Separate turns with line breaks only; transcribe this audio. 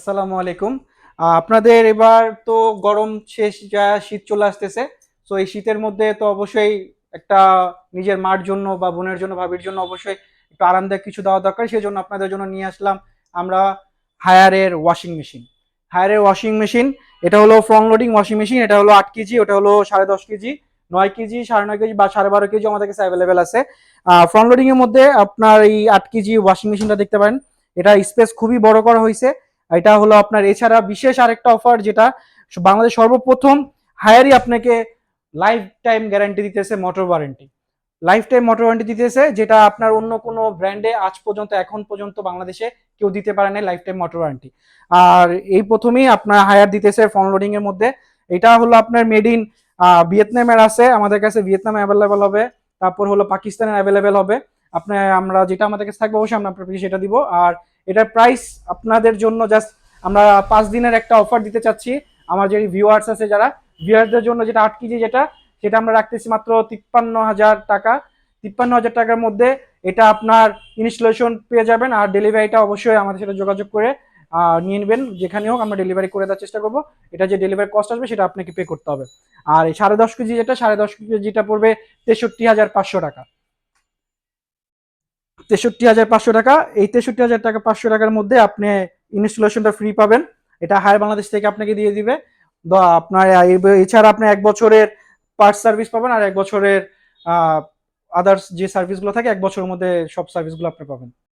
আসসালামু আলাইকুম। আপনাদের এবার তো গরম শেষ, যা শীত চলে আসতেছে। তো এই শীতের মধ্যে তো অবশ্যই একটা নিজের মার জন্য বা বোনের জন্য, ভাবির জন্য অবশ্যই একটু আরামদায়ক কিছু দেওয়া দরকার। সেজন্য আপনাদের জন্য নিয়ে আসলাম আমরা হায়ারের ওয়াশিং মেশিন। হায়ারের ওয়াশিং মেশিন, এটা হলো ফ্রন্ট লোডিং ওয়াশিং মেশিন। এটা হলো 8 কেজি, ওটা হলো 10.5 কেজি, 9 কেজি, 9.5 কেজি বা 12.5 কেজি আমাদের কাছে অ্যাভেলেবেল আছে। ফ্রন্ট লোডিং এর মধ্যে আপনার এই 8 কেজি ওয়াশিং মেশিনটা দেখতে পারেন। এটা স্পেস খুবই বড় করা হয়েছে। এটা হলো আপনার, এছাড়া বিশেষ আরেকটা অফার, যেটা বাংলাদেশ সর্বপ্রথম হায়ারই আপনাকে লাইফ টাইম গ্যারান্টি দিতেছে, motor warranty. Life time motor warranty দিতেছে, যেটা আপনার অন্য কোনো ব্র্যান্ডে আজ পর্যন্ত, এখন পর্যন্ত বাংলাদেশে কেউ দিতে পারে না লাইফ টাইম মোটর ওয়ারেন্টি। আর এই প্রথমেই আপনার হায়ার দিতেছে ফ্রন্ট লোডিং এর মধ্যে। এটা হলো আপনার মেড ইন ভিয়েতনামের আছে, আমাদের কাছে ভিয়েতনামে অ্যাভেলেবেল হবে। তারপর হলো পাকিস্তানের অ্যাভেলেবেল হবে। আপনার আমরা যেটা আমাদের কাছে থাকবে অবশ্যই আমরা আপনাকে সেটা দিব। আর এটার প্রাইস আপনাদের জন্য জাস্ট আমরা 5 দিনের একটা অফার দিতে চাচ্ছি। আমার যে ভিউয়ার্স আছে, যারা ভিউয়ার্সদের জন্য, যেটা 8 কেজি, যেটা সেটা আমরা রাখতেছি মাত্র 53,000 টাকা। 53,000 টাকার মধ্যে এটা আপনার ইনস্টলেশন পেয়ে যাবেন। আর ডেলিভারিটা অবশ্যই আমাদের সাথে যোগাযোগ করে নিয়ে নেবেন, যেখানে হোক আমরা ডেলিভারি করে দেওয়ার চেষ্টা করবো। এটা যে ডেলিভারি কস্ট আসবে সেটা আপনাকে পে করতে হবে। আর এই 10.5 কেজি, যেটা 10.5 কেজিটা পড়বে 63,500 টাকা। 63,500 টাকা। এই 63,500 টাকার মধ্যে আপনি ইনস্টলেশনটা ফ্রি পাবেন। এটা হায়ার বাংলাদেশ থেকে আপনাকে দিয়ে দিবে। আপনার এছাড়া আপনি 1 বছরের পার্টস সার্ভিস পাবেন, আর 1 বছরের আদার্স যে সার্ভিসগুলো থাকে 1 বছরের মধ্যে সব সার্ভিসগুলো আপনি পাবেন।